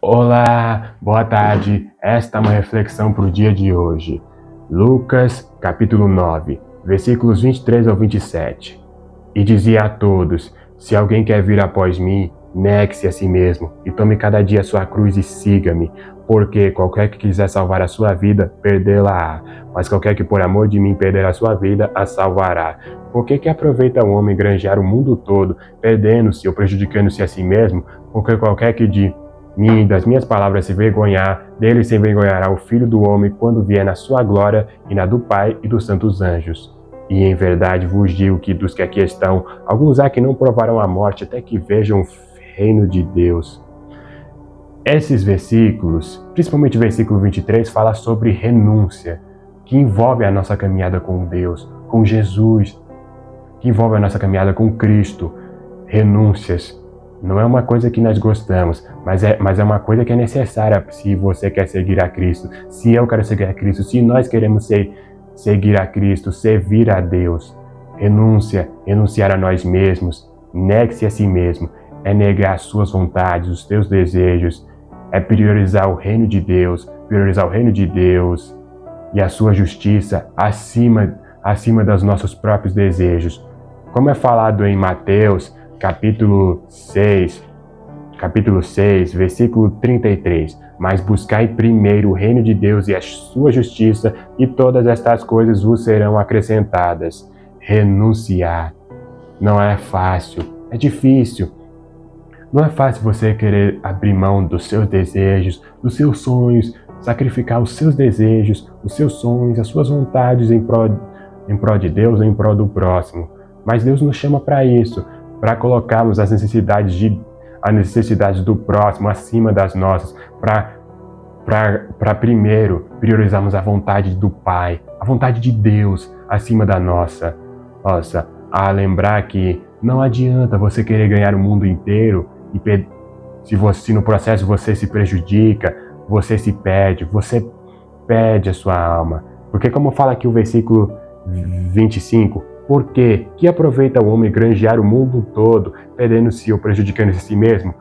Olá, boa tarde. Esta é uma reflexão para o dia de hoje. Lucas, capítulo 9, versículos 23 ao 27. E dizia a todos: se alguém quer vir após mim, negue-se a si mesmo e tome cada dia a sua cruz e siga-me. Porque qualquer que quiser salvar a sua vida, perdê-la-á. Mas qualquer que por amor de mim perder a sua vida, a salvará. Por que aproveita o homem granjear o mundo todo, perdendo-se ou prejudicando-se a si mesmo? Porque qualquer que de mim e das minhas palavras se vergonhar, dele se envergonhará o Filho do Homem quando vier na sua glória e na do Pai e dos santos anjos. E em verdade vos digo que dos que aqui estão, alguns há que não provarão a morte até que vejam o reino de Deus. Esses versículos, principalmente o versículo 23, fala sobre renúncia, que envolve a nossa caminhada com Deus, com Jesus, que envolve a nossa caminhada com Cristo. Renúncias. Não é uma coisa que nós gostamos, mas é uma coisa que é necessária se você quer seguir a Cristo, se eu quero seguir a Cristo, se nós queremos seguir a Cristo, servir a Deus. Renúncia, renunciar a nós mesmos, negue-se a si mesmo, é negar as suas vontades, os seus desejos, é priorizar o reino de Deus e a sua justiça acima dos nossos próprios desejos. Como é falado em Mateus, capítulo 6, versículo 33. Mas buscai primeiro o reino de Deus e a sua justiça, e todas estas coisas vos serão acrescentadas. Renunciar. Não é fácil, é difícil. Não é fácil você querer abrir mão dos seus desejos, dos seus sonhos, sacrificar os seus desejos, os seus sonhos, as suas vontades em prol de Deus ou em prol do próximo. Mas Deus nos chama para isso, para colocarmos as necessidades do próximo acima das nossas, para primeiro priorizarmos a vontade do Pai, a vontade de Deus acima da nossa. A lembrar que não adianta você querer ganhar o mundo inteiro e se no processo você se prejudica, você se perde, você perde a sua alma. Porque como fala aqui o versículo 25, por quê? Que aproveita o homem granjear o mundo todo, perdendo-se ou prejudicando-se a si mesmo?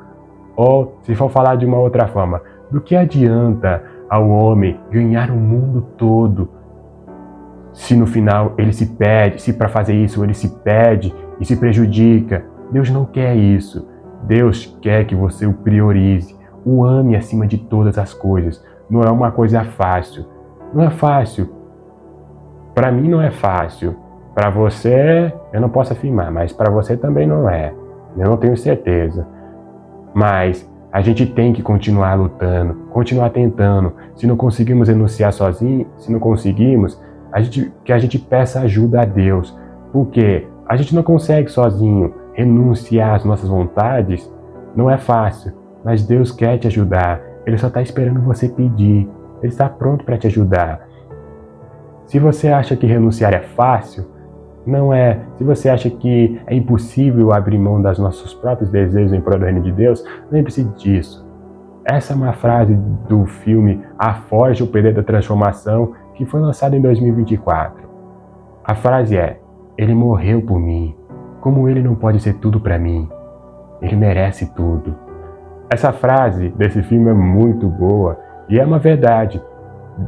Ou, se for falar de uma outra forma, do que adianta ao homem ganhar o mundo todo, se no final ele se perde, se para fazer isso ele se perde e se prejudica? Deus não quer isso. Deus quer que você o priorize, o ame acima de todas as coisas. Não é uma coisa fácil. Não é fácil. Para mim não é fácil. Para você, eu não posso afirmar, mas para você também não é. Eu não tenho certeza. Mas a gente tem que continuar lutando, continuar tentando. Se não conseguimos renunciar sozinho, se não conseguimos, que a gente peça ajuda a Deus. Porque a gente não consegue sozinho renunciar às nossas vontades. Não é fácil, mas Deus quer te ajudar. Ele só está esperando você pedir. Ele está pronto para te ajudar. Se você acha que renunciar é fácil, não é. Se você acha que é impossível abrir mão dos nossos próprios desejos em prol do reino de Deus, lembre-se disso. Essa é uma frase do filme A Forja, o Poder da Transformação, que foi lançado em 2024. A frase é: ele morreu por mim. Como ele não pode ser tudo para mim? Ele merece tudo. Essa frase desse filme é muito boa e é uma verdade.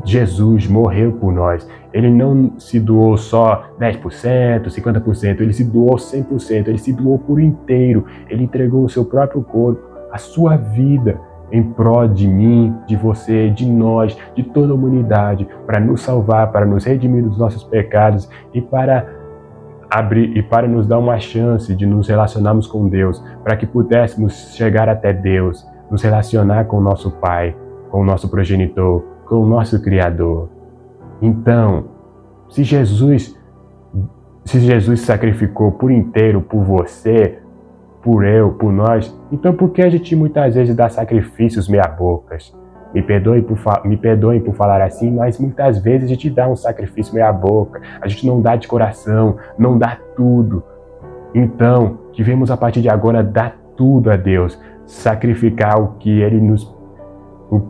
Jesus morreu por nós. Ele não se doou só 10%, 50%, ele se doou 100%, ele se doou por inteiro. Ele entregou o seu próprio corpo, a sua vida, em prol de mim, de você, de nós, de toda a humanidade, para nos salvar, para nos redimir dos nossos pecados e para nos dar uma chance de nos relacionarmos com Deus, para que pudéssemos chegar até Deus, nos relacionar com o nosso Pai, com o nosso progenitor, com o nosso Criador. Então, se Jesus se sacrificou por inteiro por você, por eu, por nós, então por que a gente muitas vezes dá sacrifícios meia-bocas? Me perdoem por falar assim, mas muitas vezes a gente dá um sacrifício meia-boca, a gente não dá de coração, não dá tudo. Então, devemos a partir de agora dar tudo a Deus, sacrificar o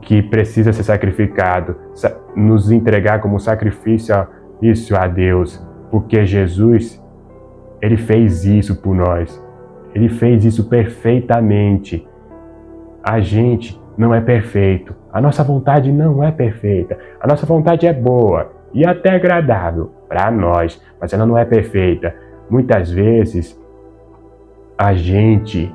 que precisa ser sacrificado, nos entregar como sacrifício a Deus, porque Jesus, ele fez isso por nós, ele fez isso perfeitamente. A gente não é perfeito. A nossa vontade não é perfeita. A nossa vontade é boa e até agradável para nós, mas ela não é perfeita. Muitas vezes a gente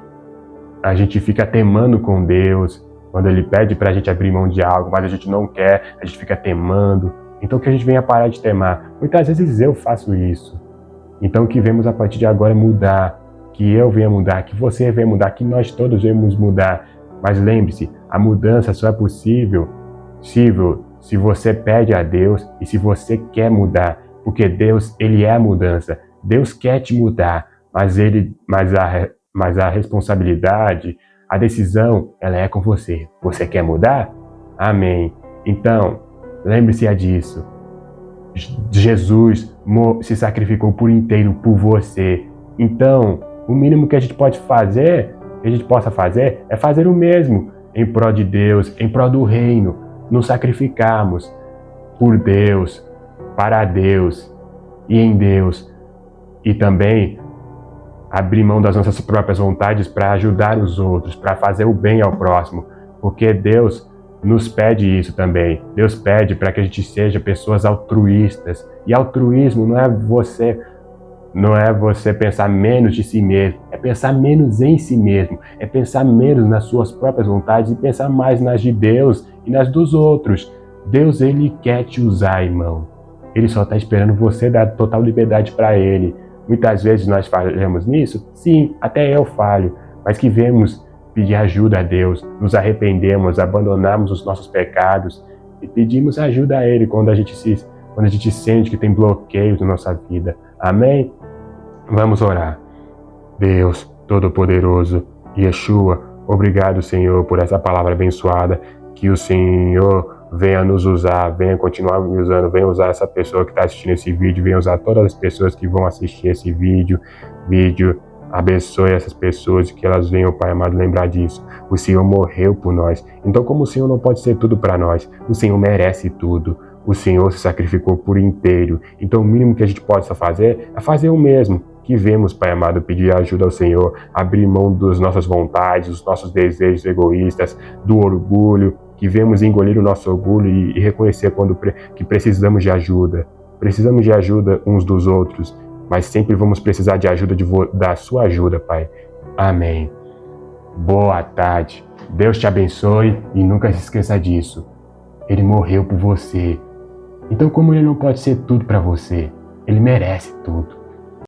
fica temando com Deus quando Ele pede para a gente abrir mão de algo, mas a gente não quer, a gente fica temando. Então que a gente venha parar de temar. Muitas vezes eu faço isso. Então que venhamos a partir de agora mudar, que eu venha mudar, que você venha mudar, que nós todos venhamos mudar. Mas lembre-se, a mudança só é possível se você pede a Deus e se você quer mudar, porque Deus, Ele é a mudança. Deus quer te mudar, mas a responsabilidade, a decisão, ela é com você. Você quer mudar? Amém. Então, lembre-se disso. Jesus se sacrificou por inteiro por você. Então, o mínimo que a gente possa fazer é fazer o mesmo em prol de Deus, em prol do reino, nos sacrificarmos por Deus, para Deus e em Deus, e também abrir mão das nossas próprias vontades para ajudar os outros, para fazer o bem ao próximo, porque Deus nos pede isso também. Deus pede para que a gente seja pessoas altruístas, e altruísmo não é você pensar menos de si mesmo, é pensar menos em si mesmo, é pensar menos nas suas próprias vontades e pensar mais nas de Deus e nas dos outros. Deus, Ele quer te usar, irmão. Ele só está esperando você dar total liberdade para Ele. Muitas vezes nós falhamos nisso? Sim, até eu falho, mas que vemos pedir ajuda a Deus, nos arrependemos, abandonamos os nossos pecados e pedimos ajuda a Ele quando a gente sente que tem bloqueios na nossa vida. Amém? Vamos orar. Deus Todo-Poderoso, Yeshua, obrigado, Senhor, por essa palavra abençoada, que o Senhor venha nos usar, venha continuar me usando, venha usar essa pessoa que está assistindo esse vídeo, venha usar todas as pessoas que vão assistir esse vídeo, abençoe essas pessoas e que elas venham, Pai amado, lembrar disso. O Senhor morreu por nós, então como o Senhor não pode ser tudo para nós, o Senhor merece tudo. O Senhor se sacrificou por inteiro, então o mínimo que a gente pode fazer é fazer o mesmo. Que vemos, Pai amado, pedir ajuda ao Senhor, abrir mão das nossas vontades, dos nossos desejos egoístas, do orgulho, que vemos engolir o nosso orgulho e reconhecer que precisamos de ajuda. Precisamos de ajuda uns dos outros, mas sempre vamos precisar de ajuda da sua ajuda, Pai. Amém. Boa tarde. Deus te abençoe e nunca se esqueça disso. Ele morreu por você. Então como Ele não pode ser tudo para você? Ele merece tudo.